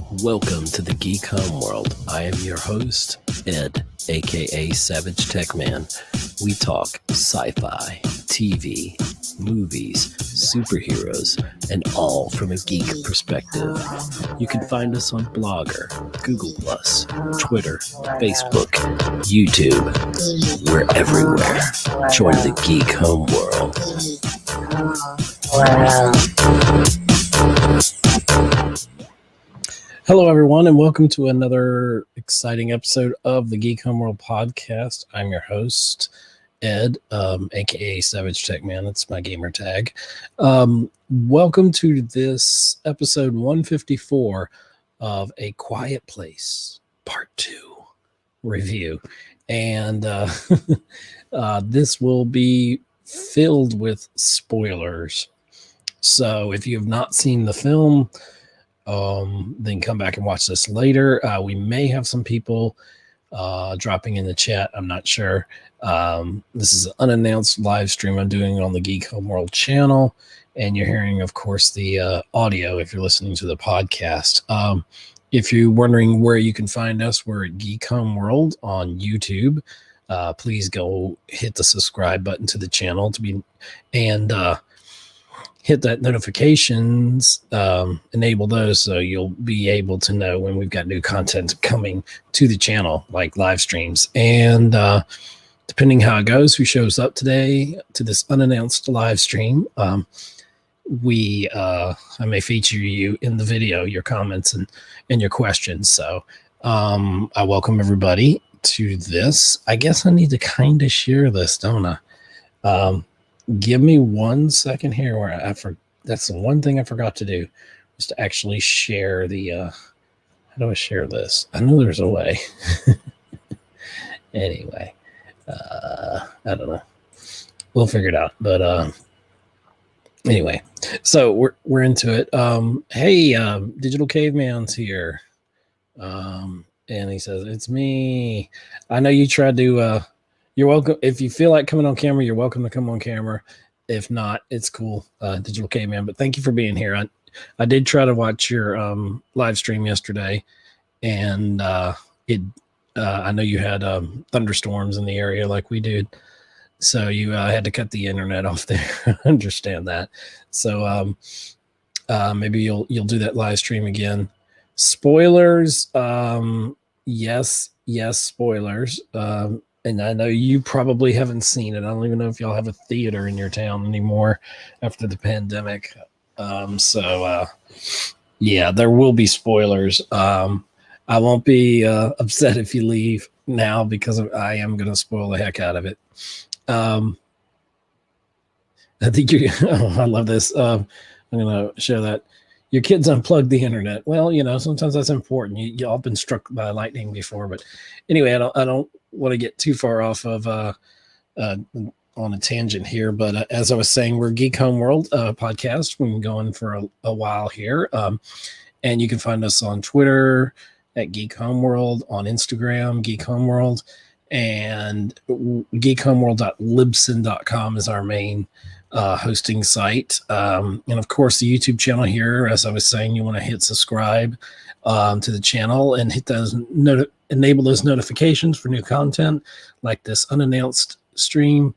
Welcome to the Geek Homeworld. I am your host, Ed, aka Savage Tech Man. We talk sci-fi, TV, movies, superheroes, and all from a geek perspective. You can find us on Blogger, Google+, Twitter, Facebook, YouTube. We're everywhere. Join the Geek Homeworld. Hello, everyone, and welcome to another exciting episode of the Geek Homeworld podcast. I'm your host, Ed, aka Savage Tech Man. That's my gamer tag. Welcome to this episode 154 of A Quiet Place Part 2 review. And this will be filled with spoilers. So if you have not seen the film, then come back and watch this later. We may have some people dropping in the chat. I'm not sure. This is an unannounced live stream I'm doing on the Geek Homeworld channel, and you're hearing, of course, the audio if you're listening to the podcast. If you're wondering where you can find us, we're at Geek Homeworld on YouTube. Please go hit the subscribe button to the channel hit that notifications, enable those so you'll be able to know when we've got new content coming to the channel, like live streams. And depending how it goes, who shows up today to this unannounced live stream, I may feature you in the video, your comments and your questions. So I welcome everybody to this. I guess I need to kind of share this, don't I? Give me 1 second here where that's the one thing I forgot to do, was to actually share the, how do I share this? I know there's a way. Anyway, I don't know. We'll figure it out. But anyway, so we're into it. Hey, Digital Caveman's here. And he says, it's me. I know you tried to, you're welcome. If you feel like coming on camera, you're welcome to come on camera. If not, it's cool, Digital Caveman. But thank you for being here. I did try to watch your live stream yesterday, and I know you had thunderstorms in the area like we did, so you had to cut the internet off there. I understand that. So maybe you'll do that live stream again. Spoilers, yes, spoilers. And I know you probably haven't seen it. I don't even know if y'all have a theater in your town anymore after the pandemic. Yeah, there will be spoilers. I won't be upset if you leave now because I am going to spoil the heck out of it. I think I love this. I'm going to share that. Your kids unplugged the internet. Well, sometimes that's important. You all been struck by lightning before, but anyway, I don't want to get too far off of on a tangent here. But as I was saying, we're Geek Homeworld podcast. We've been going for a while here, and you can find us on Twitter at Geek Homeworld, on Instagram Geek Homeworld, and geekhomeworld.libsyn.com is our main hosting site, and of course the YouTube channel here. As I was saying, you want to hit subscribe to the channel and hit those enable those notifications for new content like this unannounced stream.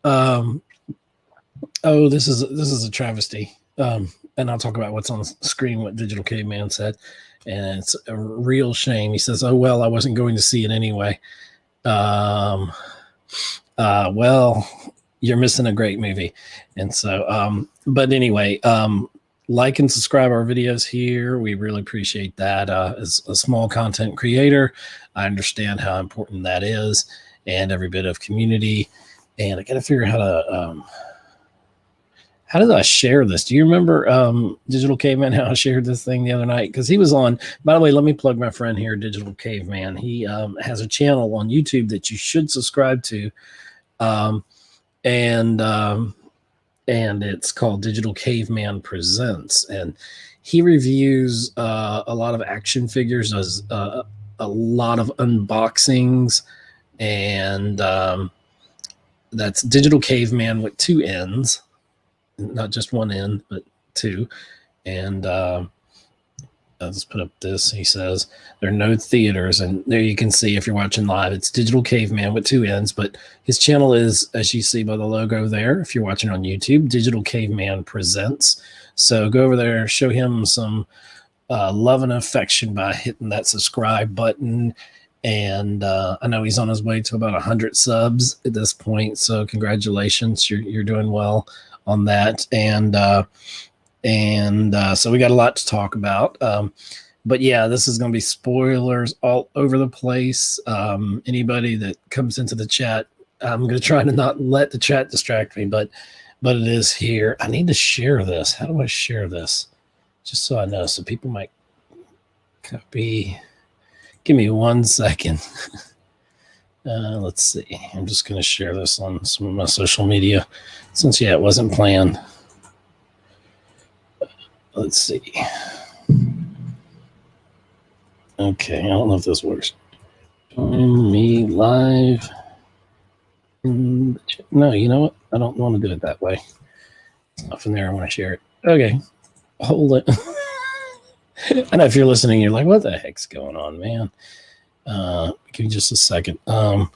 This is a travesty, and I'll talk about what's on the screen, what Digital Caveman said, and it's a real shame. He says, oh well, I wasn't going to see it anyway. Well, you're missing a great movie. And so, but anyway, like and subscribe our videos here. We really appreciate that. As a small content creator, I understand how important that is, and every bit of community. And I got to figure out how did I share this? Do you remember Digital Caveman, how I shared this thing the other night? Because he was on, by the way, let me plug my friend here, Digital Caveman. He has a channel on YouTube that you should subscribe to. And it's called Digital Caveman Presents, and he reviews a lot of action figures, does a lot of unboxings, and that's Digital Caveman with 2 N's, not just 1 N, but 2. And I'll just put up this. He says there are no theaters, and there you can see if you're watching live, it's Digital Caveman with 2 N's, but his channel is, as you see by the logo there, if you're watching on YouTube, Digital Caveman Presents. So go over there, show him some love and affection by hitting that subscribe button. And I know he's on his way to about 100 subs at this point. So congratulations, you're doing well on that. And so we got a lot to talk about. But yeah, this is going to be spoilers all over the place. Anybody that comes into the chat, I'm going to try to not let the chat distract me, but it is here. I need to share this. How do I share this? Just so I know, so people might copy. Give me 1 second. Let's see. I'm just going to share this on some of my social media since, yeah, it wasn't planned. Let's see. Okay, I don't know if this works. Join me live. No, you know what? I don't want to do it that way. It's not from there. I want to share it. Okay, hold it. I know if you're listening, you're like, what the heck's going on, man? Give me just a second. You're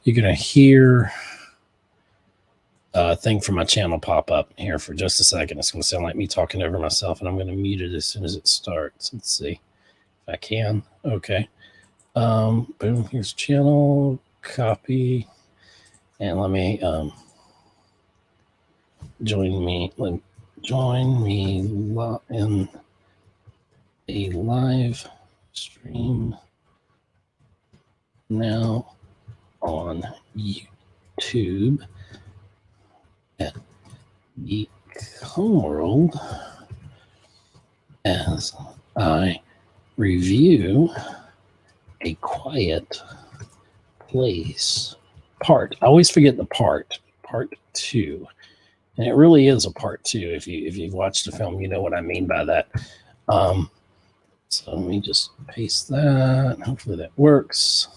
going to hear a thing from my channel pop up here for just a second. It's going to sound like me talking over myself, and I'm going to mute it as soon as it starts. Let's see if I can. Okay. Boom. Here's channel, copy, and let me join me in a live stream now on YouTube at Geek Homeworld as I review A Quiet Place part. I always forget the part 2. And it really is a part 2. If you've watched the film, you know what I mean by that. So let me just paste that. Hopefully that works.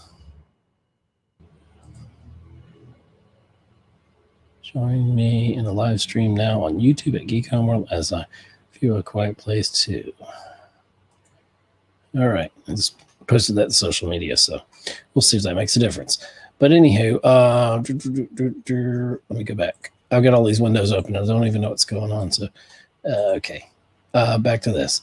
Join me in the live stream now on YouTube at Geek Homeworld as I view A Quiet Place 2. All right. I just posted that to social media, so we'll see if that makes a difference. But anywho, let me go back. I've got all these windows open. I don't even know what's going on. So, okay. Back to this.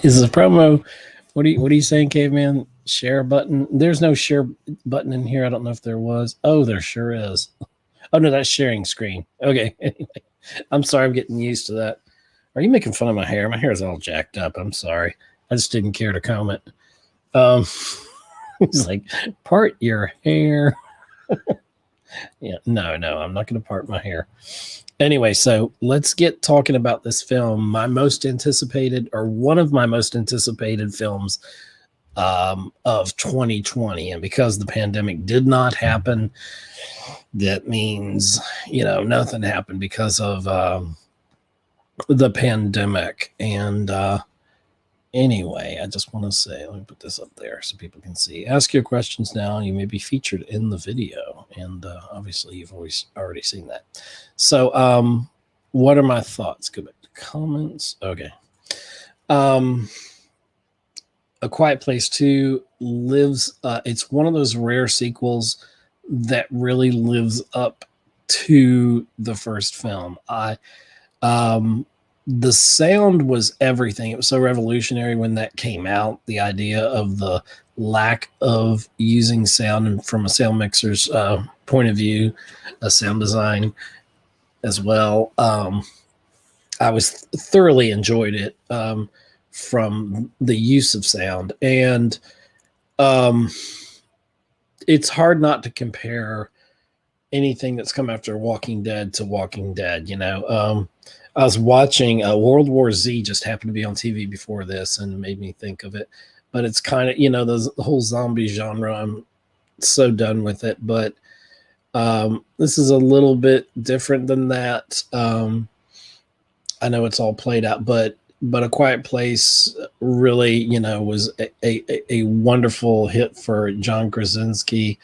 Is the promo? What are you saying, Caveman? Share button? There's no share button in here. I don't know if there was. Oh, there sure is. Oh no, that's sharing screen. Okay. Anyway, I'm sorry. I'm getting used to that. Are you making fun of my hair? My hair is all jacked up. I'm sorry. I just didn't care to comment. He's like, part your hair. Yeah, no, I'm not going to part my hair. Anyway, so let's get talking about this film. My most anticipated, or one of my most anticipated films of 2020. And because the pandemic did not happen, that means, nothing happened because of the pandemic. And anyway, I just want to say, let me put this up there so people can see. Ask your questions now. You may be featured in the video. And obviously, you've already seen that. So what are my thoughts? Go back to comments. Okay. A Quiet Place 2 lives, it's one of those rare sequels that really lives up to the first film. The sound was everything. It was so revolutionary when that came out. The idea of the lack of using sound, and from a sound mixer's point of view, a sound design as well. I was thoroughly enjoyed it from the use of sound, and it's hard not to compare anything that's come after Walking Dead to Walking Dead. I was watching World War Z, just happened to be on TV before this and made me think of it. But it's kind of, the whole zombie genre, I'm so done with it. But this is a little bit different than that. I know it's all played out, but A Quiet Place really, was a wonderful hit for John Krasinski,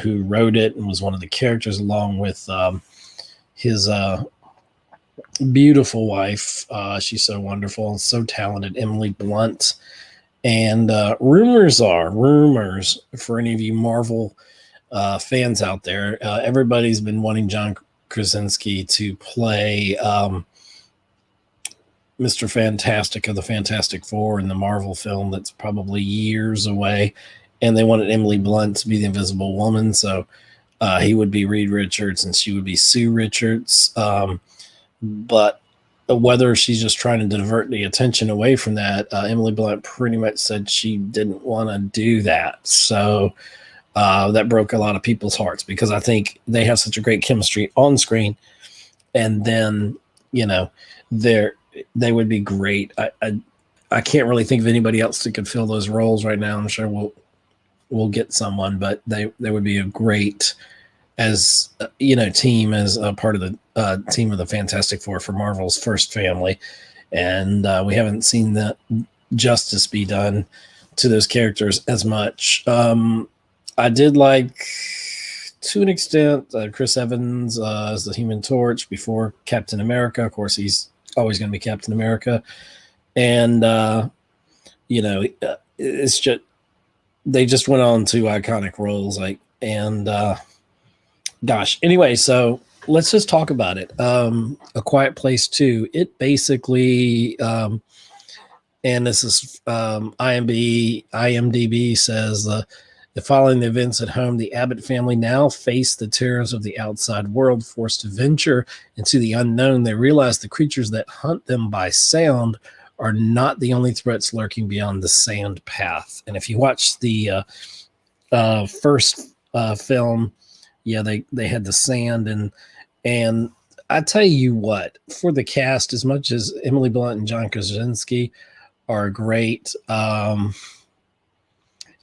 who wrote it and was one of the characters, along with his beautiful wife. She's so wonderful and so talented, Emily Blunt. And rumors for any of you Marvel fans out there, everybody's been wanting John Krasinski to play Mr. Fantastic of the Fantastic Four in the Marvel film that's probably years away. And they wanted Emily Blunt to be the Invisible Woman. So he would be Reed Richards and she would be Sue Richards. But whether she's just trying to divert the attention away from that, Emily Blunt pretty much said she didn't want to do that. So that broke a lot of people's hearts because I think they have such a great chemistry on screen. And then, they would be great. I can't really think of anybody else that could fill those roles right now. I'm sure we'll get someone, but they would be a great as team as a part of the team of the Fantastic Four for Marvel's first family. And we haven't seen that justice be done to those characters as much. I did like, to an extent, Chris Evans as the Human Torch before Captain America. Of course, he's always going to be Captain America. And, it's just, they just went on to iconic roles. Anyway, so let's just talk about it. A Quiet Place 2, it basically, and this is IMDb says, following the events at home, the Abbott family now face the terrors of the outside world. Forced to venture into the unknown, they realize the creatures that hunt them by sound are not the only threats lurking beyond the sand path. And if you watch the first film, they had the sand, and I tell you what, for the cast, as much as Emily Blunt and John Krasinski are great,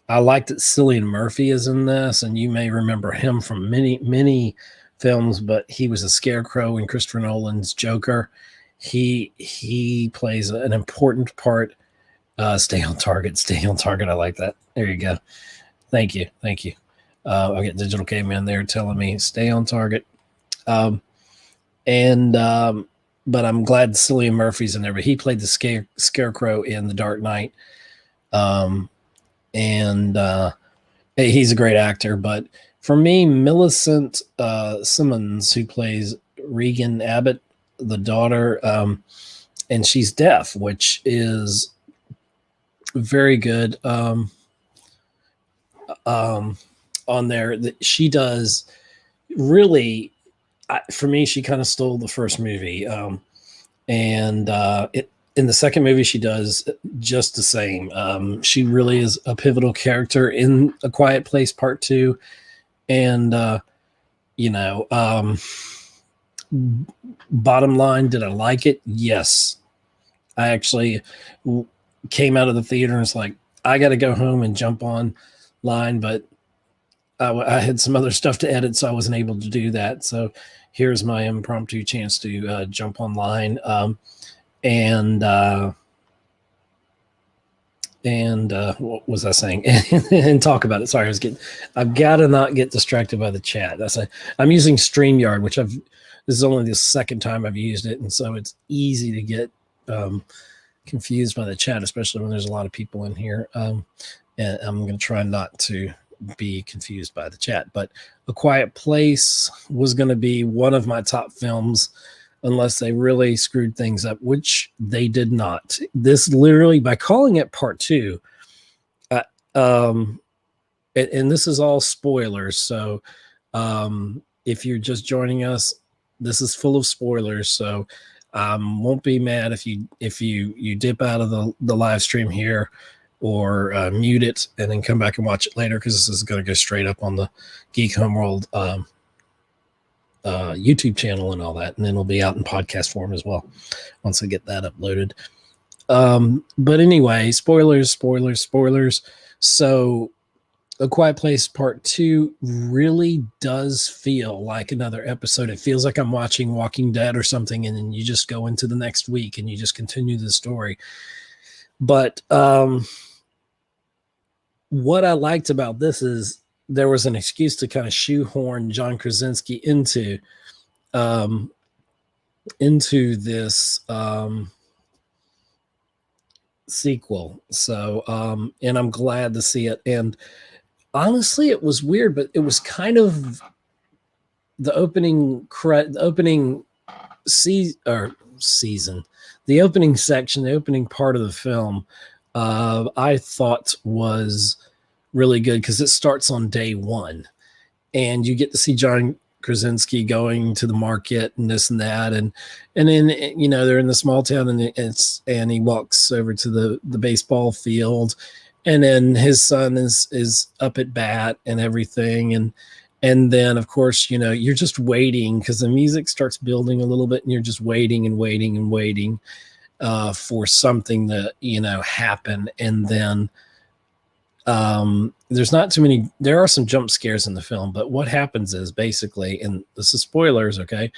I like that Cillian Murphy is in this, and you may remember him from many films, but he was a Scarecrow in Christopher Nolan's Joker. He plays an important part. Stay on target. I like that. There you go. Thank you. I'll get Digital Caveman there telling me stay on target. But I'm glad Cillian Murphy's in there. But he played the Scarecrow in The Dark Knight. He's a great actor. But for me, Millicent Simmons, who plays Regan Abbott, the daughter, and she's deaf, which is very good. On there, that she does really, for me, she kind of stole the first movie, in the second movie she does just the same. She really is a pivotal character in A Quiet Place Part 2, and bottom line, did I like it? Yes. I actually came out of the theater and was like, I got to go home and jump online, but I had some other stuff to edit, so I wasn't able to do that. So here's my impromptu chance to jump online and what was I saying? And talk about it. Sorry, I've got to not get distracted by the chat. I'm using StreamYard, which this is only the second time I've used it, and so it's easy to get confused by the chat, especially when there's a lot of people in here. And I'm going to try not to be confused by the chat. But A Quiet Place was going to be one of my top films unless they really screwed things up, which they did not. This literally, by calling it Part 2, and this is all spoilers, so if you're just joining us, this is full of spoilers, so won't be mad if you dip out of the live stream here or mute it and then come back and watch it later, because this is going to go straight up on the Geek Homeworld YouTube channel and all that, and then it'll be out in podcast form as well once I get that uploaded. But anyway, spoilers. So A Quiet Place Part 2 really does feel like another episode. It feels like I'm watching Walking Dead or something, and then you just go into the next week and you just continue the story. But what I liked about this is there was an excuse to kind of shoehorn John Krasinski into into this sequel. So, and I'm glad to see it. And honestly, it was weird, but it was kind of the opening season, the opening section, the opening part of the film. I thought was really good because it starts on day one, and you get to see John Krasinski going to the market and this and that, and then they're in the small town, and he walks over to the baseball field, and then his son is up at bat and everything, and then of course you're just waiting because the music starts building a little bit, and you're just waiting and waiting and waiting for something to happen, and then there's not too many. There are some jump scares in the film, but what happens is basically, and this is spoilers, okay,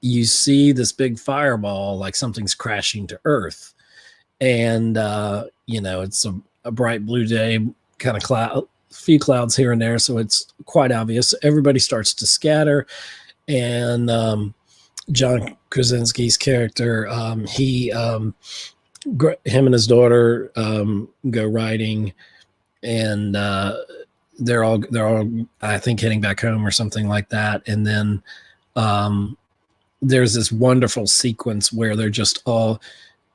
you see this big fireball, like something's crashing to earth, and it's a bright blue day, kind of cloud, few clouds here and there, so it's quite obvious. Everybody starts to scatter, and John Krasinski's character, him and his daughter go riding, and they're all I think heading back home or something like that, and then there's this wonderful sequence where they're just all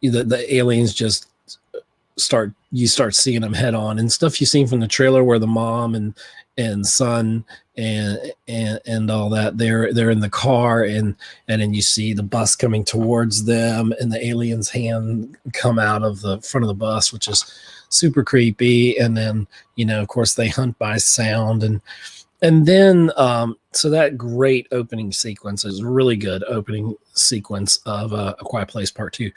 the aliens just start seeing them head on, and stuff you've seen from the trailer where the mom and son and all that, they're in the car, and then you see the bus coming towards them, and the alien's hand come out of the front of the bus, which is super creepy. And then of course they hunt by sound, and then so that great opening sequence is a really good opening sequence of A Quiet Place Part 2.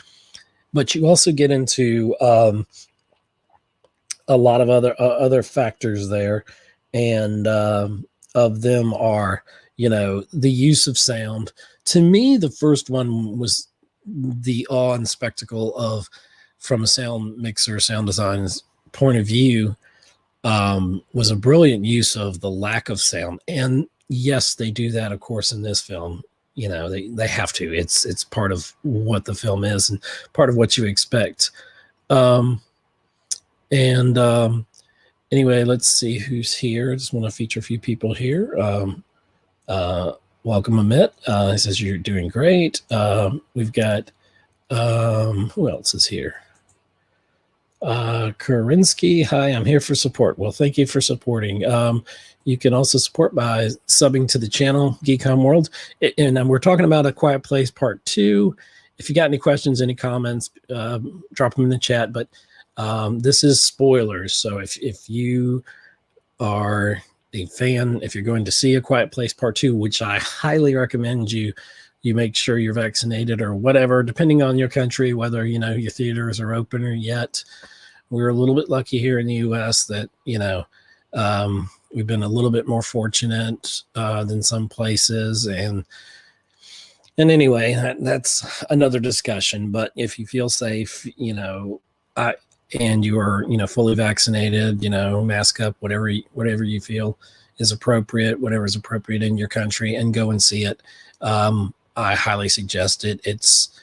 But you also get into a lot of other factors there, and of them are the use of sound. To me, the first one was the awe and spectacle of, from a sound mixer, sound design's point of view, was a brilliant use of the lack of sound. And yes, they do that, of course, in this film. They have to. It's part of what the film is and part of what you expect. Anyway, let's see who's here. I just want to feature a few people here. Welcome, Amit. He says you're doing great. We've got who else is here? Karinsky, hi, I'm here for support. Well, thank you for supporting. You can also support by subbing to the channel, Geek Homeworld. And we're talking about A Quiet Place Part 2. If you got any questions, any comments, drop them in the chat. But this is spoilers. So if you are a fan, if you're going to see A Quiet Place Part 2, which I highly recommend you make sure you're vaccinated or whatever, depending on your country, whether your theaters are open or yet. We're a little bit lucky here in the U.S. that we've been a little bit more fortunate than some places, and anyway, that's another discussion. But if you feel safe, and you are fully vaccinated, mask up, whatever you feel is appropriate, whatever is appropriate in your country, and go and see it. I highly suggest it. It's,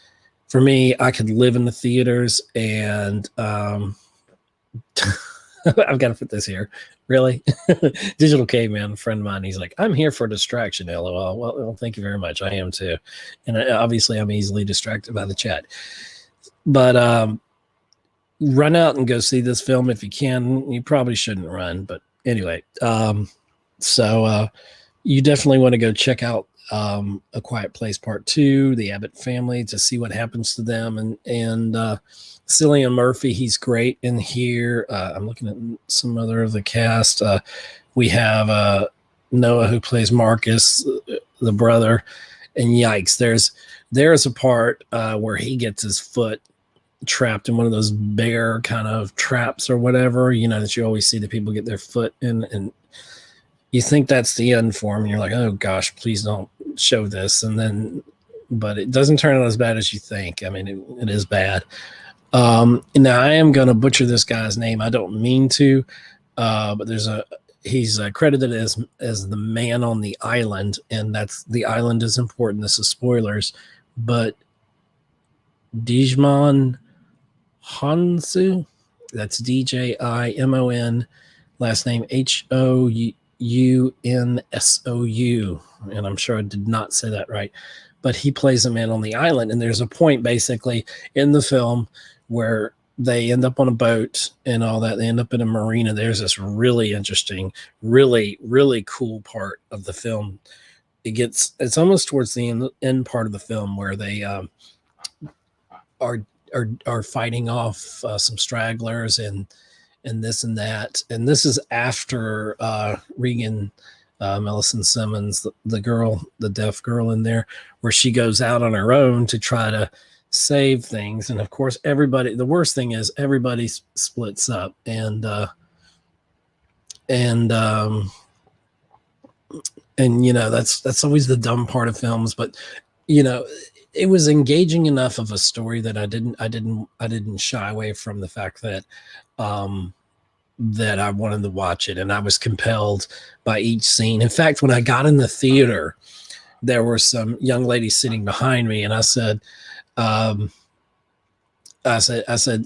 for me, I could live in the theaters, and I've got to put this here. Really? Digital Caveman, a friend of mine, he's like, I'm here for distraction, LOL. Well, thank you very much. I am too. And obviously I'm easily distracted by the chat. But run out and go see this film if you can. You probably shouldn't run, but anyway. So you definitely want to go check out A Quiet Place Part 2, the Abbott family, to see what happens to them. And Cillian Murphy, he's great in here. I'm looking at some other of the cast. We have Noah, who plays Marcus, the brother. And yikes, there's a part where he gets his foot trapped in one of those bear kind of traps or whatever, that you always see that people get their foot in, and you think that's the end for him, and you're like, oh gosh, please don't show this. And then, but it doesn't turn out as bad as you think. I mean, it is bad. Now I am going to butcher this guy's name. I don't mean to, but there's he's credited as the man on the island, and that's the island is important. This is spoilers, but Dijmon Hansu, that's Dijimon, last name Hounssou, and I'm sure I did not say that right, but he plays a man on the island, and there's a point basically in the film where they end up on a boat and all that. They end up in a marina. There's this really interesting, really, really cool part of the film. It's almost towards the end part of the film where they are fighting off some stragglers and this and that. And this is after Regan Millicent Simmons, the girl, the deaf girl in there, where she goes out on her own to try to save things. And of course, the worst thing is everybody splits up, and you know, that's always the dumb part of films. But you know, it was engaging enough of a story that I didn't shy away from the fact that that I wanted to watch it, and I was compelled by each scene. In fact, when I got in the theater, there were some young ladies sitting behind me, and I said,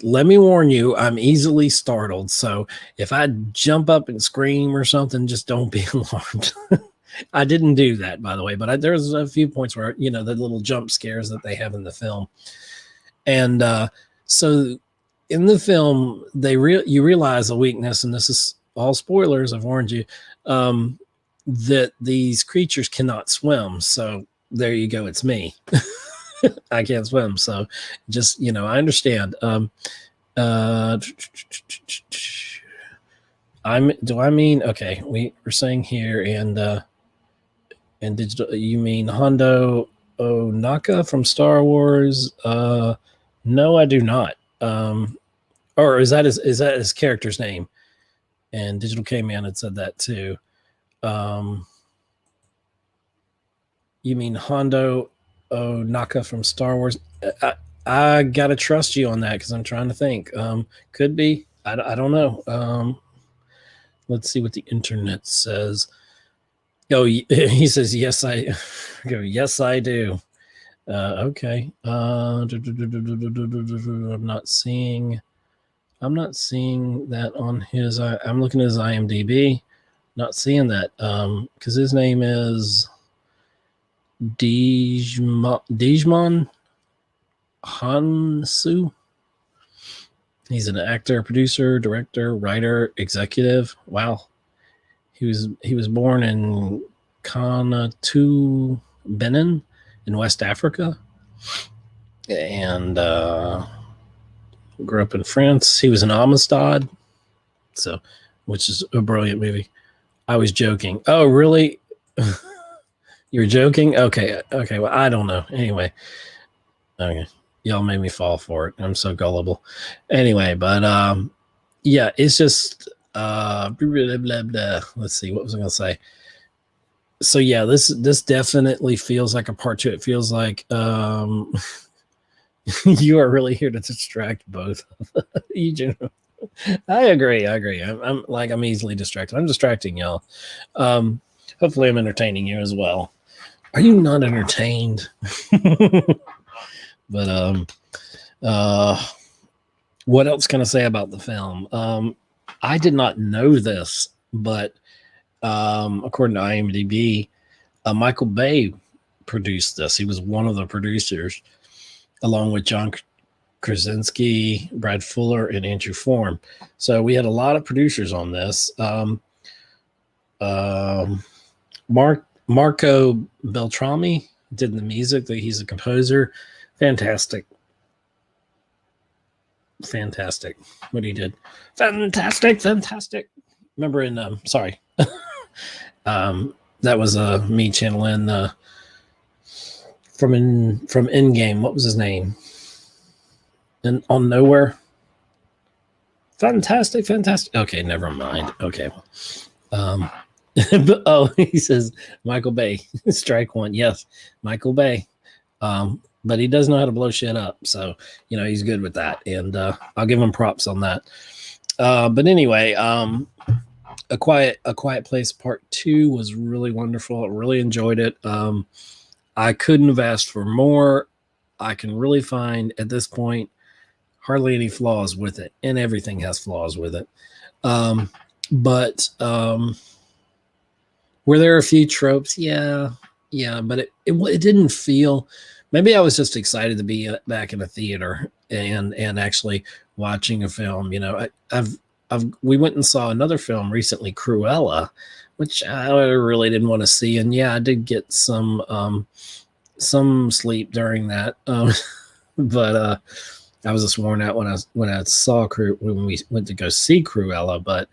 let me warn you, I'm easily startled. So if I jump up and scream or something, just don't be alarmed. I didn't do that, by the way, but there's a few points where, you know, the little jump scares that they have in the film. And so in the film, you realize a weakness, and this is all spoilers, I've warned you, that these creatures cannot swim. So there you go. It's me. I can't swim. So just, you know, I understand. Okay. We're saying here, and digital, you mean Hondo Onaka from Star Wars? No, I do not. Or is that his character's name? And Digital K-Man had said that too. You mean Hondo Onaka from Star Wars? I gotta trust you on that because I'm trying to think. Could be. I don't know. Let's see what the internet says. Oh, he says yes. I go. Yes, I do. Okay. I'm not seeing that on his. I'm looking at his IMDb. Not seeing that because his name is Dijmon Hansu. He's an actor, producer, director, writer, executive. Wow. He was born in Konatu, Benin, in West Africa, and grew up in France. He was in Amistad, which is a brilliant movie. I was joking. Oh, really? You're joking? Okay. Well, I don't know. Anyway, okay. Y'all made me fall for it. I'm so gullible. Anyway, but yeah, it's just blah, blah, blah, blah. Let's see. What was I going to say? So yeah, this definitely feels like a part two. It feels like you are really here to distract both. I agree. I'm easily distracted. I'm distracting y'all. Hopefully I'm entertaining you as well. Are you not entertained? But what else can I say about the film? I did not know this, but according to IMDb, Michael Bay produced this. He was one of the producers, along with John Krasinski, Brad Fuller, and Andrew Form. So we had a lot of producers on this. Marco Beltrami did the music. He's a composer. Fantastic. What he did. Fantastic. Remember in sorry. That was me channeling from Endgame. What was his name? And on Nowhere. Fantastic. Okay, never mind. Okay. But, he says Michael Bay. Strike one. Yes, Michael Bay. But he does know how to blow shit up. So, you know, he's good with that. And I'll give him props on that. But anyway, A Quiet Place Part 2 was really wonderful. I really enjoyed it. I couldn't have asked for more. I can really find at this point hardly any flaws with it, and everything has flaws with it. But were there a few tropes? Yeah, but it didn't feel. Maybe I was just excited to be back in a theater and actually watching a film. We went and saw another film recently, Cruella, which I really didn't want to see, and yeah, I did get some sleep during that, but I was just worn out when I saw when we went to go see Cruella. But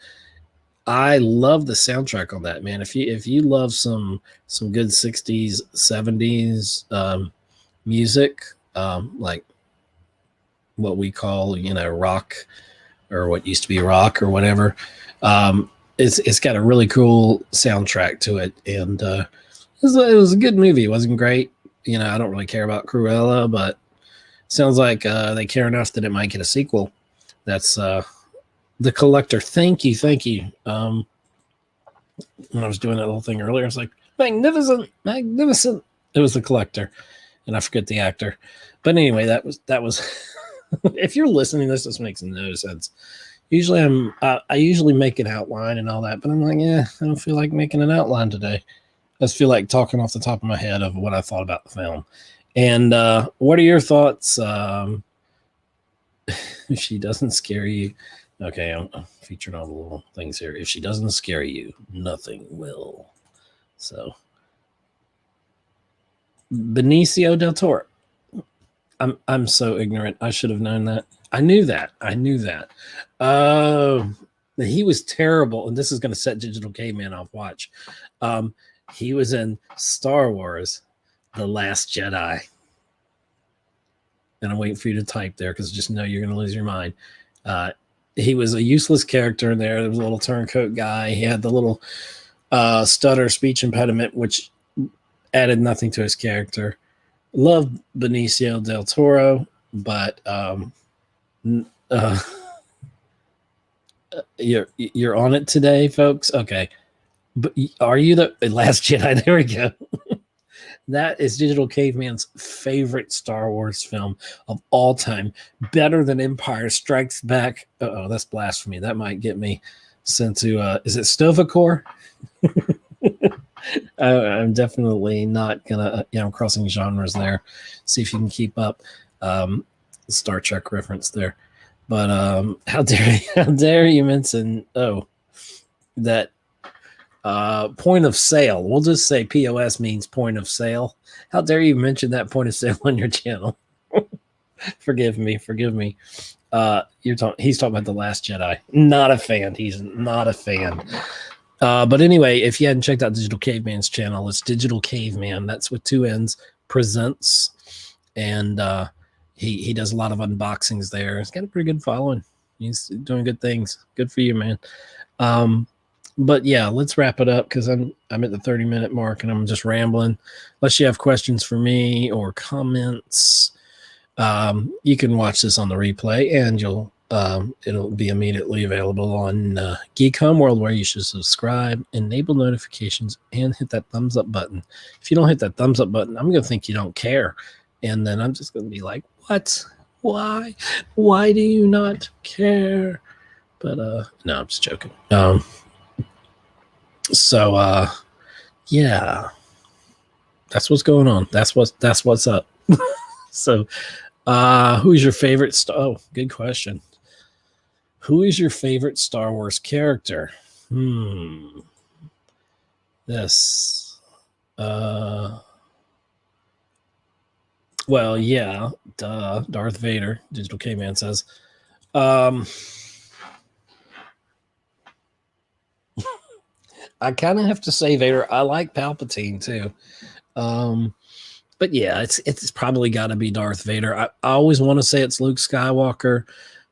I love the soundtrack on that, man. If you love some good 60s, 70s music, like what we call, rock, or what used to be rock or whatever, it's got a really cool soundtrack to it, and it was a good movie. It wasn't great. I don't really care about Cruella, but sounds like they care enough that it might get a sequel. That's The Collector. Thank you. When I was doing that little thing earlier, I was like, magnificent. It was The Collector, and I forget the actor. But anyway, that was. If you're listening to this makes no sense. Usually I usually make an outline and all that, but I'm like, I don't feel like making an outline today. I just feel like talking off the top of my head of what I thought about the film. And what are your thoughts? If she doesn't scare you, okay, I'm featuring all the little things here. If she doesn't scare you, nothing will. So, Benicio del Toro. I'm so ignorant. I should have known that. I knew that. He was terrible, and this is going to set Digital Caveman off. Watch. He was in Star Wars, The Last Jedi. And I'm waiting for you to type there because I just know you're going to lose your mind. He was a useless character in there. There was a little turncoat guy. He had the little stutter speech impediment, which added nothing to his character. Love Benicio del Toro, but you're on it today, folks. Okay, but are you the Last Jedi? There we go. That is Digital Caveman's favorite Star Wars film of all time. Better than Empire Strikes Back. Oh, that's blasphemy. That might get me sent to, is it Stovacor? I'm definitely not going to, I'm crossing genres there. See if you can keep up. Star Trek reference there. But how dare you mention, that point of sale. We'll just say POS means point of sale. How dare you mention that point of sale on your channel? Forgive me. He's talking about The Last Jedi. Not a fan. He's not a fan. But anyway, if you hadn't checked out Digital Caveman's channel, it's Digital Caveman. That's with 2 N's, presents. And he does a lot of unboxings there. He's got a pretty good following. He's doing good things. Good for you, man. But yeah, let's wrap it up because I'm at the 30-minute mark and I'm just rambling. Unless you have questions for me or comments, you can watch this on the replay, and it'll be immediately available on Geek Homeworld, where you should subscribe, enable notifications, and hit that thumbs up button. If you don't hit that thumbs up button, I'm going to think you don't care, and then I'm just going to be like, what? Why do you not care? But no, I'm just joking. So yeah, that's what's going on. That's what's up. So who's your favorite good question. Who is your favorite Star Wars character? This well, yeah, Darth Vader, Digital Caveman says. I kind of have to say Vader. I like Palpatine too. But yeah, it's probably got to be Darth Vader. I always want to say it's Luke Skywalker,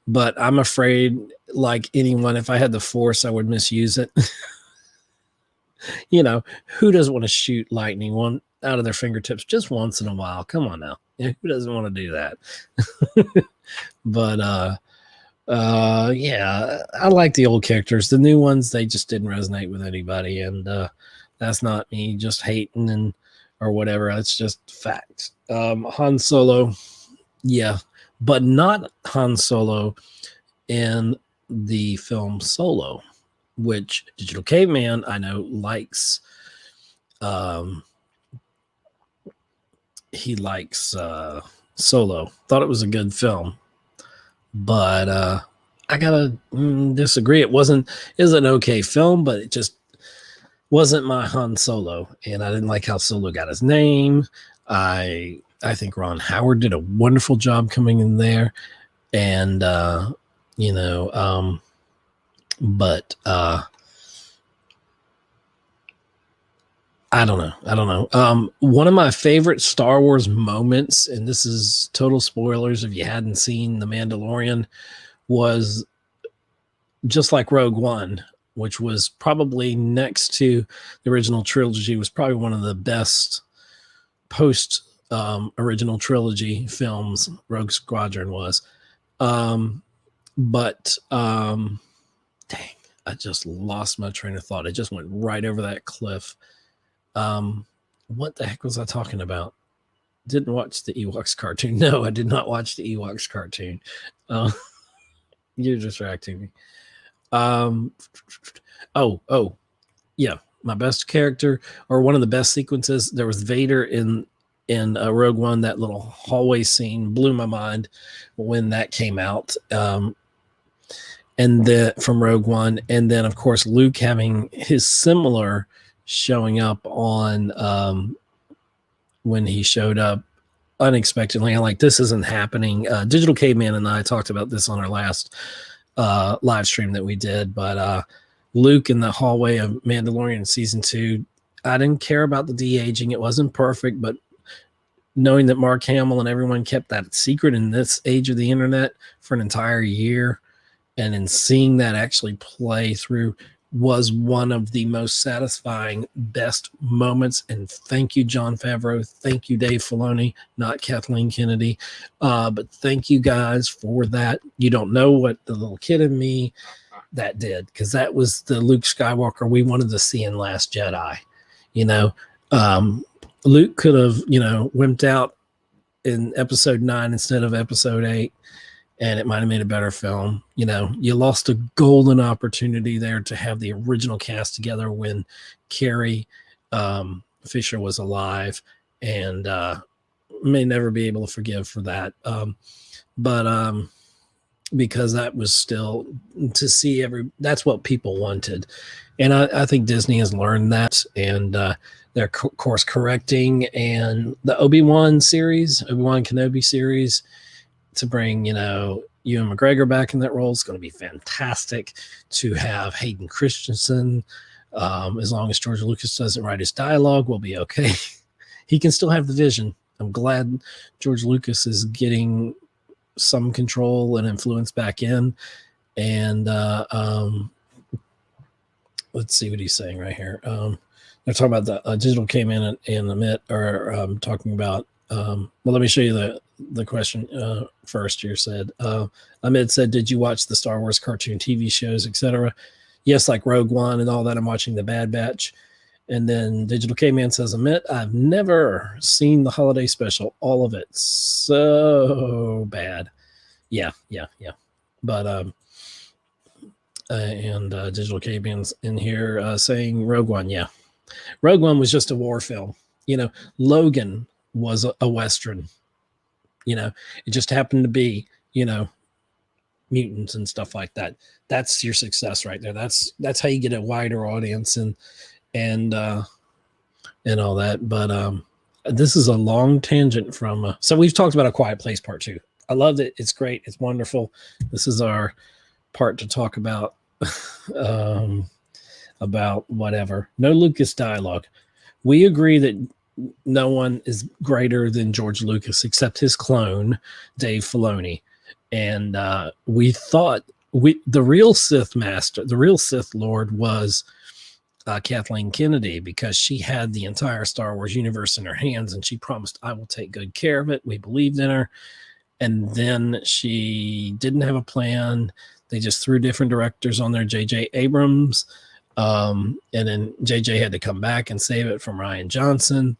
but I'm afraid, like anyone, if I had the Force, I would misuse it. Who doesn't want to shoot lightning one out of their fingertips just once in a while? Come on now. Who doesn't want to do that? But Yeah, I like the old characters. The new ones, they just didn't resonate with anybody, and that's not me just hating and or whatever. It's just fact. Han Solo, yeah, but not Han Solo in the film Solo, which Digital Caveman I know likes. He likes Solo. Thought it was a good film, but I gotta disagree. It was an okay film, but it just wasn't my Han Solo, and I didn't like how Solo got his name. I think Ron Howard did a wonderful job coming in there, and but I don't know. One of my favorite Star Wars moments, and this is total spoilers if you hadn't seen The Mandalorian, was just like Rogue One, which was probably next to the original trilogy, was probably one of the best post original trilogy films. Rogue Squadron was. Dang, I just lost my train of thought. I just went right over that cliff. What the heck was I talking about? Didn't watch the Ewoks cartoon. No, I did not watch the Ewoks cartoon. You're distracting me. Yeah, my best character, or one of the best sequences, there was Vader in Rogue One. That little hallway scene blew my mind when that came out. And from Rogue One, and then of course Luke having his similar showing up on when he showed up unexpectedly. I'm like, this isn't happening. Digital Caveman and I talked about this on our last live stream that we did, but Luke in the hallway of Mandalorian season 2, I didn't care about the de-aging. It wasn't perfect, but knowing that Mark Hamill and everyone kept that secret in this age of the internet for an entire year, and in seeing that actually play through, was one of the most satisfying, best moments. And thank you, Jon Favreau. Thank you, Dave Filoni, not Kathleen Kennedy. But thank you guys for that. You don't know what the little kid in me that did, because that was the Luke Skywalker we wanted to see in Last Jedi. Luke could have, wimped out in episode 9 instead of episode 8. And it might have made a better film. You lost a golden opportunity there to have the original cast together when Carrie Fisher was alive, and may never be able to forgive for that. Because that was still to see that's what people wanted. And I think Disney has learned that, and they're course correcting. And the Obi-Wan Kenobi series, to bring, Ewan McGregor back in that role is going to be fantastic. To have Hayden Christensen, as long as George Lucas doesn't write his dialogue, we'll be okay. He can still have the vision. I'm glad George Lucas is getting some control and influence back in. And let's see what he's saying right here. They're talking about the Digital Caveman and Amit are talking about. Well, let me show you the question first. You said, Ahmed said, did you watch the Star Wars cartoon TV shows, etc.? Yes, like Rogue One and all that. I'm watching The Bad Batch. And then Digital Caveman says, Amit, I've never seen the holiday special, all of it. So bad. Yeah. But Digital Caveman's in here saying Rogue One. Yeah. Rogue One was just a war film. Logan was a Western. It just happened to be, mutants and stuff like that. That's your success right there. That's how you get a wider audience and all that. But this is a long tangent from. So we've talked about A Quiet Place Part 2. I loved it. It's great. It's wonderful. This is our part to talk about whatever. No Lucas dialogue. We agree that no one is greater than George Lucas except his clone, Dave Filoni. And we thought the real Sith Master, the real Sith Lord was Kathleen Kennedy, because she had the entire Star Wars universe in her hands, and she promised, I will take good care of it. We believed in her. and then she didn't have a plan. They just threw different directors on there, J.J. Abrams, and then J.J. had to come back and save it from Rian Johnson.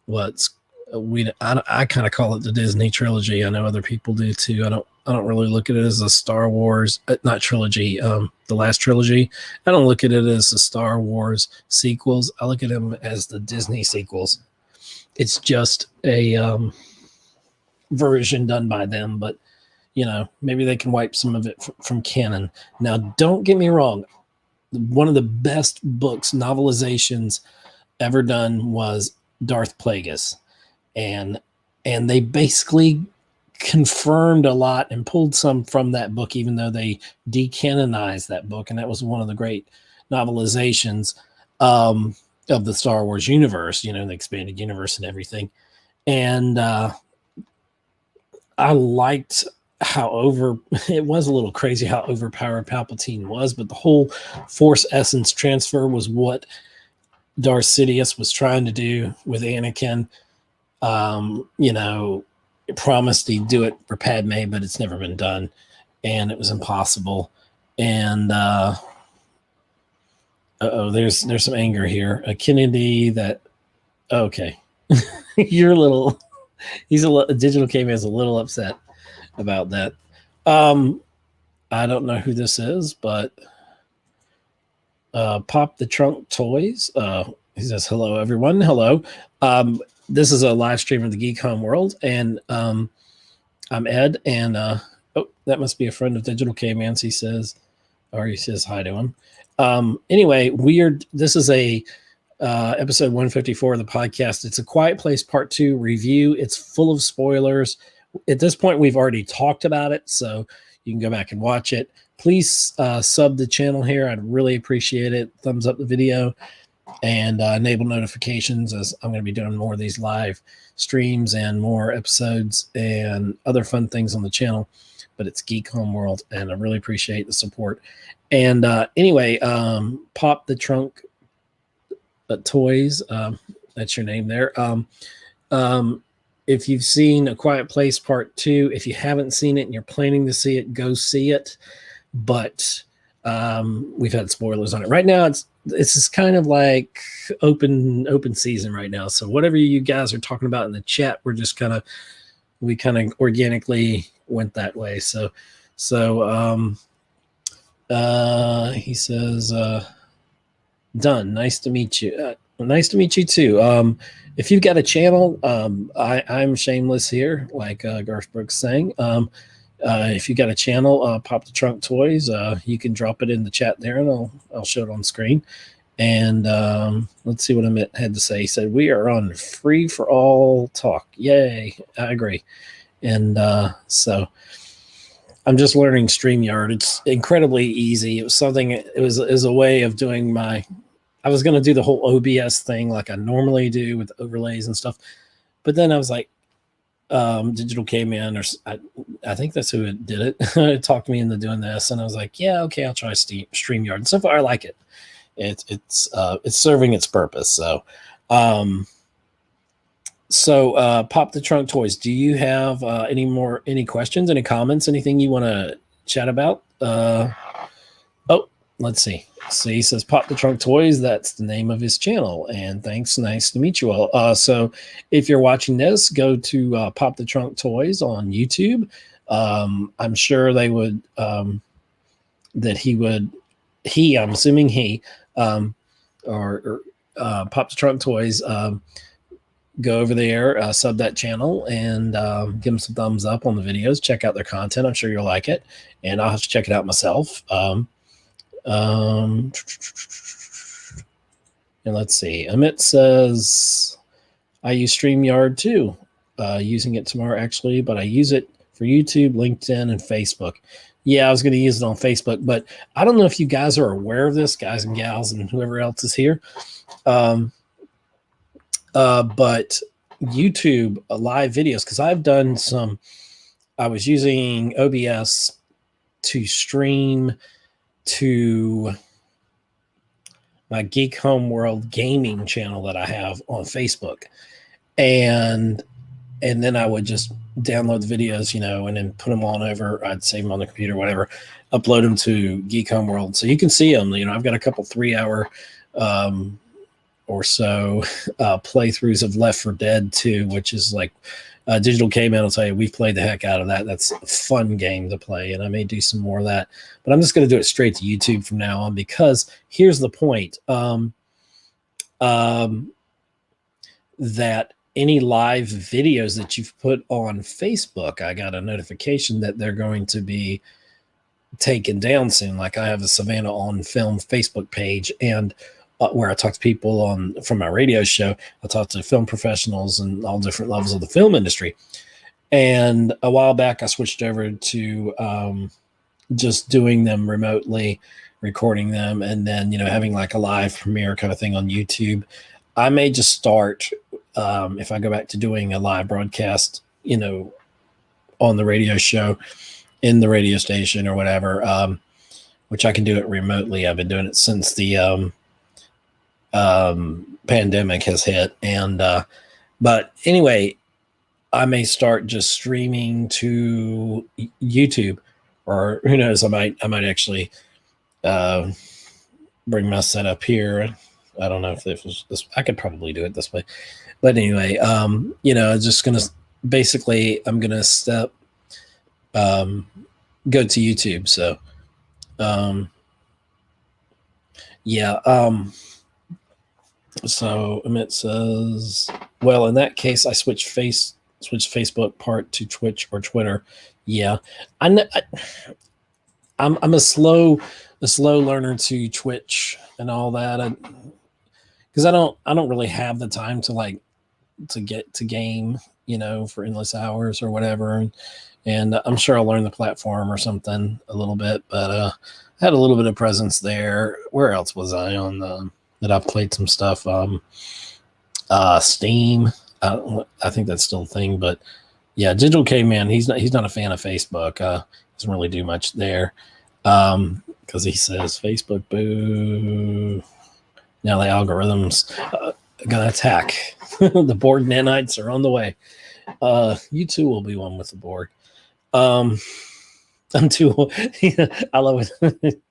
I kind of call it the Disney trilogy. I know other people do too. I don't really look at it as a Star Wars, not trilogy, the last trilogy. I don't look at it as the Star Wars sequels. I look at them as the Disney sequels. It's just a version done by them, but maybe they can wipe some of it from canon. Now, don't get me wrong. One of the best books, novelizations ever done was Darth Plagueis. And they basically confirmed a lot and pulled some from that book, even though they decanonized that book. And that was one of the great novelizations of the Star Wars universe, the expanded universe and everything. And I liked it was a little crazy how overpowered Palpatine was, but the whole Force essence transfer was what Darth Sidious was trying to do with Anakin. Promised he'd do it for Padme, but it's never been done, and it was impossible. And there's some anger here. A Kennedy okay. You're a little. Digital Caveman is a little upset about that. I don't know who this is, but Pop the Trunk Toys. He says, hello, everyone. Hello. This is a live stream of the Geek Homeworld, and I'm Ed, and that must be a friend of Digital Caveman, he says, or he says hi to him. Anyway, this is a episode 154 of the podcast. It's a Quiet Place Part 2 review. It's full of spoilers. At this point, we've already talked about it, so you can go back and watch it. Please sub the channel here. I'd really appreciate it. Thumbs up the video and enable notifications, as I'm going to be doing more of these live streams and more episodes and other fun things on the channel. But it's Geek Homeworld, and I really appreciate the support. And anyway, Pop the Trunk Toys, that's your name there. If you've seen A Quiet Place Part 2, if you haven't seen it and you're planning to see it, go see it. But we've had spoilers on it. Right now, it's just kind of like open season right now. So whatever you guys are talking about in the chat, we kind of organically went that way. So he says, done. Nice to meet you. Nice to meet you too. If you've got a channel, I'm shameless here, like Garth Brooks saying. If you got a channel, Pop the Trunk Toys, you can drop it in the chat there, and I'll show it on screen. And let's see what Amit had to say. He said, we are on free for all talk. Yay. I agree. And so I'm just learning StreamYard. It's incredibly easy. It was a way of doing I was going to do the whole OBS thing like I normally do with overlays and stuff. But then I was like, Digital Caveman, or I think that's who did it. It talked me into doing this, and I was like, yeah, okay, I'll try StreamYard. And so far, I like it. It's serving its purpose. So Pop the Trunk Toys. Do you have any questions, any comments, anything you want to chat about? Let's see. So he says, Pop the Trunk Toys. That's the name of his channel. And thanks. Nice to meet you all. So if you're watching this, go to Pop the Trunk Toys on YouTube. I'm sure they would, I'm assuming he, or Pop the Trunk Toys, go over there, sub that channel, and give them some thumbs up on the videos. Check out their content. I'm sure you'll like it. And I'll have to check it out myself. And let's see. Amit says, I use StreamYard too. Using it tomorrow, actually, but I use it for YouTube, LinkedIn, and Facebook. Yeah, I was going to use it on Facebook, but I don't know if you guys are aware of this, guys and gals, and whoever else is here. But YouTube live videos, because I've done I was using OBS to stream to my Geek Homeworld gaming channel that I have on Facebook. And and then I would just download the videos, and then put them on over. I'd save them on the computer, whatever, upload them to Geek Homeworld, so you can see them. I've got a couple 3-hour or so playthroughs of Left 4 Dead 2, which is like Digital Caveman will tell you we've played the heck out of that. That's a fun game to play, and I may do some more of that. But I'm just going to do it straight to YouTube from now on, because here's the point. That any live videos that you've put on Facebook, I got a notification that they're going to be taken down soon. Like, I have a Savannah on Film Facebook page, and where I talk to people from my radio show. I talk to film professionals and all different levels of the film industry. And a while back, I switched over to just doing them remotely, recording them, and then, having like a live premiere kind of thing on YouTube. I may just start, if I go back to doing a live broadcast, on the radio show, in the radio station or whatever, which I can do it remotely. I've been doing it since the pandemic has hit. And but anyway, I may start just streaming to YouTube, or who knows, I might actually bring my setup here. I don't know if this was this. I could probably do it this way, but anyway, just gonna basically, I'm gonna go to YouTube. So, so Emmett says, well, in that case, I switch Facebook part to Twitch or Twitter. Yeah, I'm a slow learner to Twitch and all that, because I don't really have the time to get to game, for endless hours or whatever. And I'm sure I'll learn the platform or something a little bit, but I had a little bit of presence there. Where else was I on that I've played some stuff? Steam. I think that's still a thing, but yeah, Digital Caveman, he's not a fan of Facebook. Doesn't really do much there. Because he says, Facebook, boo. Now the algorithms gonna attack. The Borg nanites are on the way. You too will be one with the Borg. I'm too old. I love it.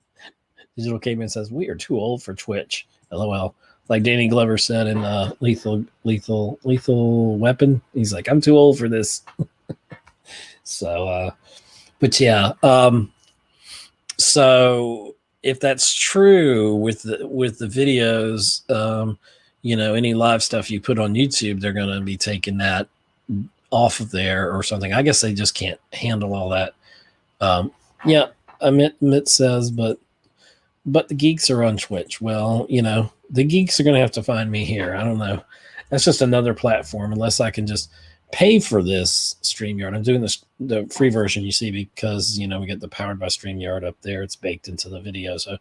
Digital Caveman says, we are too old for Twitch. LOL. Like Danny Glover said in Lethal Weapon. He's like, I'm too old for this. So, but yeah. So if that's true with the videos, any live stuff you put on YouTube, they're going to be taking that off of there or something. I guess they just can't handle all that. Yeah, Mitt says, but the geeks are on Twitch. Well, the geeks are going to have to find me here. I don't know. That's just another platform, unless I can just pay for this StreamYard. I'm doing the free version, you see, because we get the powered by StreamYard up there. It's baked into the video. So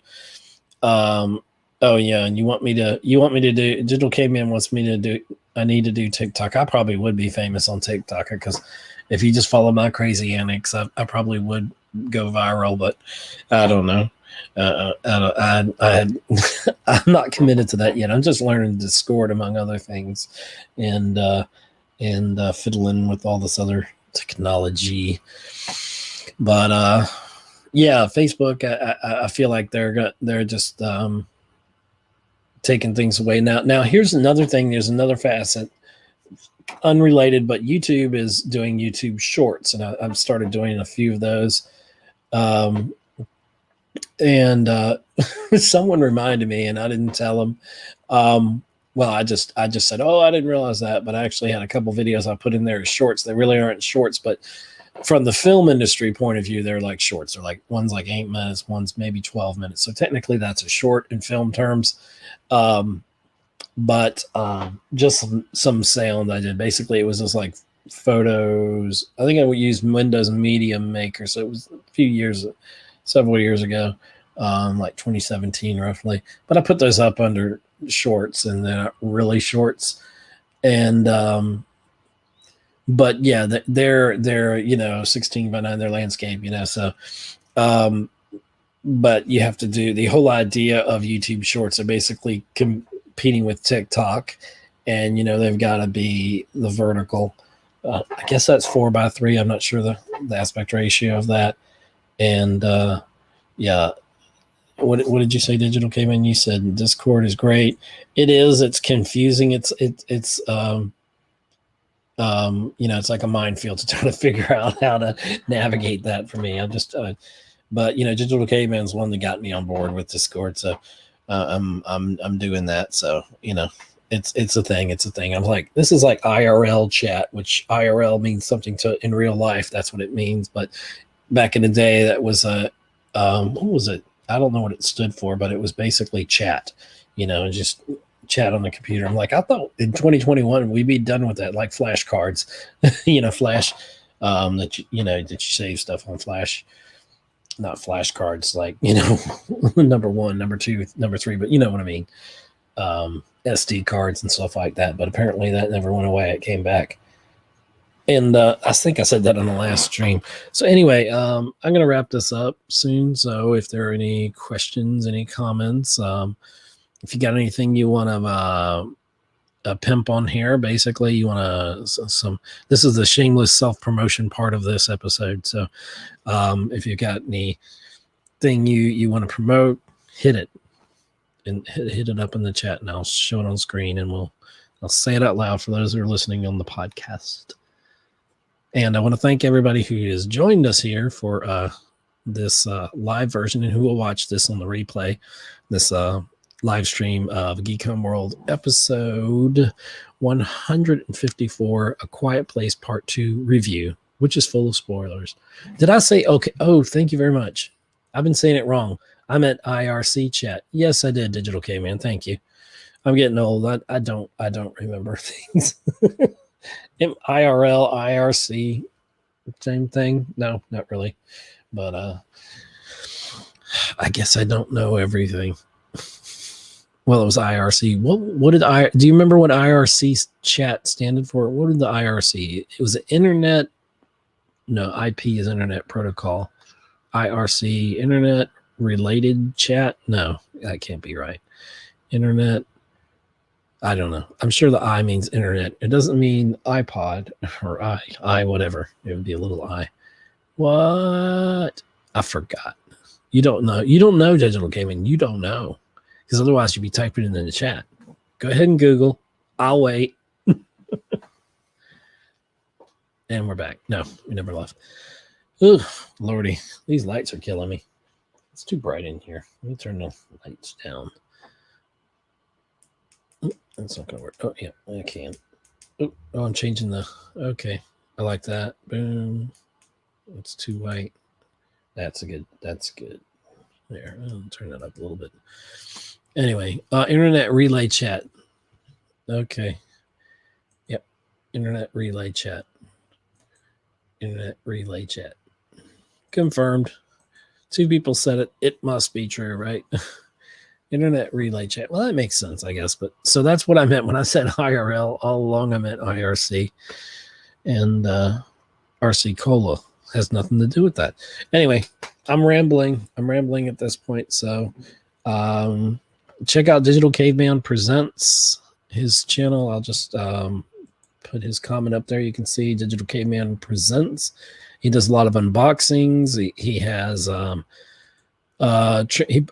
oh yeah, and you want me to do Digital Caveman wants me to do, I need to do TikTok. I probably would be famous on TikTok, because if you just follow my crazy antics, I probably would go viral, but I don't know. I'm not committed to that yet. I'm just learning Discord, among other things, and fiddling with all this other technology. But yeah, Facebook, I feel like they're just taking things away. Now here's another thing. There's another facet, unrelated, but YouTube is doing YouTube Shorts, and I've started doing a few of those. And someone reminded me, and I didn't tell them. Well, I just said, oh, I didn't realize that, but I actually had a couple videos I put in there as shorts. They really aren't shorts, but from the film industry point of view, they're like shorts. They're like, one's like 8 minutes, one's maybe 12 minutes. So technically that's a short in film terms. But just some sound I did. Basically, it was just like photos. I think I would use Windows Media Maker. So it was several years ago, like 2017 roughly. But I put those up under shorts, and they're not really shorts. And but yeah, they're 16 by 9, their landscape, so but you have to do the whole idea of YouTube Shorts are basically competing with TikTok, and they've got to be the vertical I guess that's 4:3. I'm not sure the aspect ratio of that. And yeah, what did you say, Digital Caveman? You said Discord is great. It is. It's confusing. It's it's like a minefield to try to figure out how to navigate that for me. I'm just, but Digital Caveman's one that got me on board with Discord, so I'm doing that. So it's a thing. It's a thing. I'm like, this is like IRL chat, which IRL means something to in real life. That's what it means. But back in the day, that was what was it? I don't know what it stood for, but it was basically chat, and just chat on the computer. I'm like, I thought in 2021 we'd be done with that, like flashcards, flash, that that you save stuff on flash, not flashcards, like number 1, number 2, number 3, but you know what I mean, SD cards and stuff like that. But apparently that never went away. It came back. And I think I said that on the last stream. So anyway, I'm going to wrap this up soon. So if there are any questions, any comments, if you got anything you want to pimp on here, basically you want to this is the shameless self-promotion part of this episode. So if you got anything you want to promote, hit it and hit it up in the chat, and I'll show it on screen, and I'll say it out loud for those who are listening on the podcast. And I want to thank everybody who has joined us here for this live version and who will watch this on the replay, this live stream of Geek Homeworld episode 154, A Quiet Place Part 2 review, which is full of spoilers. Did I say okay? Oh, thank you very much. I've been saying it wrong. I'm at IRC chat. Yes, I did, Digital K-Man. Thank you. I'm getting old. I don't remember things. IRL, IRC, same thing? No, not really. But I guess I don't know everything. Well, it was IRC. What did do you remember what IRC chat standard for? What did the IRC? It was the internet. No, IP is internet protocol. IRC, internet related chat. No, that can't be right. Internet. I don't know. I'm sure the I means internet. It doesn't mean iPod or I whatever. It would be a little I. What? I forgot. You don't know. You don't know, Digital Gaming. You don't know. Because otherwise you'd be typing it in the chat. Go ahead and Google. I'll wait. And we're back. No, we never left. Ugh, Lordy. These lights are killing me. It's too bright in here. Let me turn the lights down. That's not gonna work. Oh yeah, I can. Oh, I'm changing the. Okay, I like that. Boom. It's too white. That's good. There. I'll turn that up a little bit. Anyway, internet relay chat. Okay. Yep. Internet relay chat. Internet relay chat. Confirmed. 2 people said it. It must be true, right? Internet relay chat. Well, that makes sense, I guess. But so that's what I meant when I said IRL. All along I meant IRC. And RC Cola has nothing to do with that. Anyway, I'm rambling. At this point. So check out Digital Caveman Presents, his channel. I'll just put his comment up there. You can see Digital Caveman Presents. He does a lot of unboxings. He has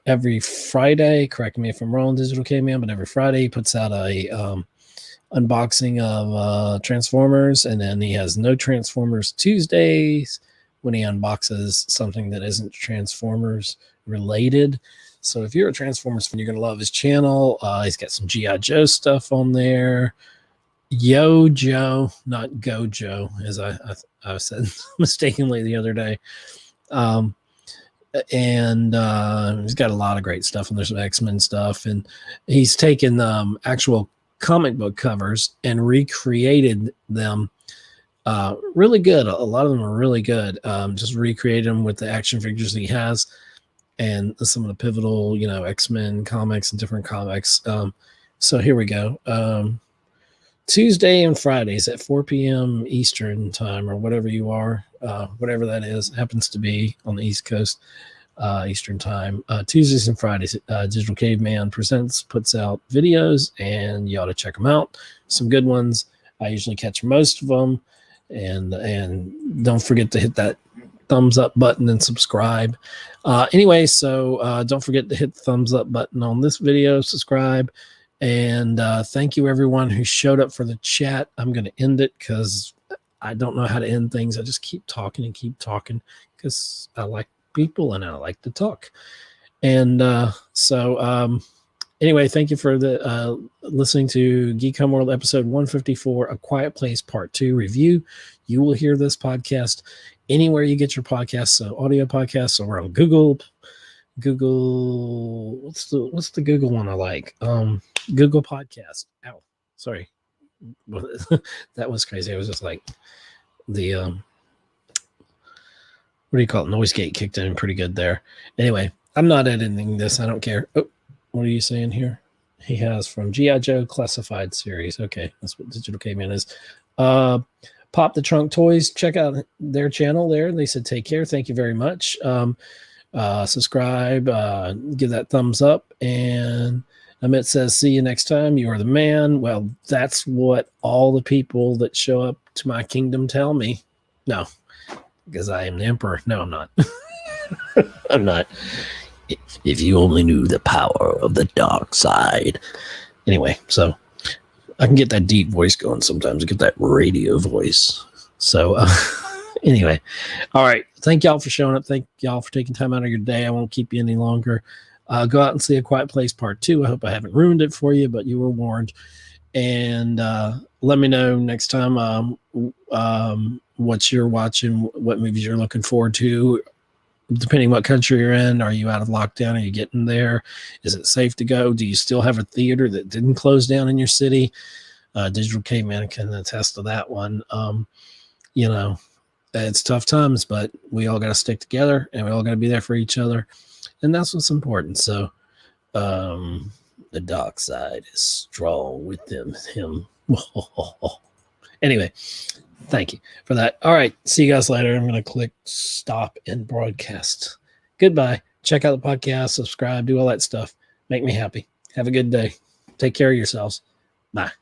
every Friday, correct me if I'm wrong, Digital Caveman, but every Friday he puts out a unboxing of Transformers, and then he has No Transformers Tuesdays when he unboxes something that isn't Transformers related. So if you're a Transformers fan, you're going to love his channel. He's got some G.I. Joe stuff on there. Yo Joe, not Go Joe, as I said mistakenly the other day. And he's got a lot of great stuff, and there's some X-Men stuff, and he's taken actual comic book covers and recreated them. Really good. A lot of them are really good. Just recreated them with the action figures he has and some of the pivotal, X-Men comics and different comics. So here we go. Tuesday and Fridays at 4 p.m. Eastern time, or whatever you are, whatever that is, happens to be on the East Coast, Eastern time. Tuesdays and Fridays, Digital Caveman Presents puts out videos, and you ought to check them out. Some good ones. I usually catch most of them. And don't forget to hit that thumbs up button and subscribe. Anyway, so don't forget to hit the thumbs up button on this video, subscribe, and thank you everyone who showed up for the chat. I'm going to end it because I don't know how to end things. I just keep talking because I like people and I like to talk. And anyway, thank you for the listening to Geek Homeworld episode 154, A Quiet Place Part 2 review. You will hear this podcast anywhere you get your podcasts, so audio podcasts. So we're on Google. What's the Google one I like? Google Podcast. Ow, sorry, that was crazy. I was just like the what do you call it? Noise gate kicked in pretty good there. Anyway, I'm not editing this. I don't care. Oh, what are you saying here? He has from G.I. Joe Classified series. Okay, that's what Digital Caveman is. Pop the Trunk Toys. Check out their channel there. They said take care. Thank you very much. Subscribe. Give that thumbs up. And Amit says, see you next time. You are the man. Well, that's what all the people that show up to my kingdom tell me. No, because I am the emperor. No, I'm not. I'm not. If you only knew the power of the dark side. Anyway, so I can get that deep voice going sometimes. I get that radio voice. So anyway, all right. Thank y'all for showing up. Thank y'all for taking time out of your day. I won't keep you any longer. Go out and see A Quiet Place Part 2. I hope I haven't ruined it for you, but you were warned. And let me know next time what you're watching, what movies you're looking forward to. Depending what country you're in, are you out of lockdown? Are you getting there? Is it safe to go? Do you still have a theater that didn't close down in your city? Digital Caveman can attest to that one. You know, it's tough times, but we all got to stick together and we all got to be there for each other. And that's what's important. So the dark side is strong within him. Anyway, thank you for that. All right. See you guys later. I'm going to click stop and broadcast. Goodbye. Check out the podcast, subscribe, do all that stuff. Make me happy. Have a good day. Take care of yourselves. Bye.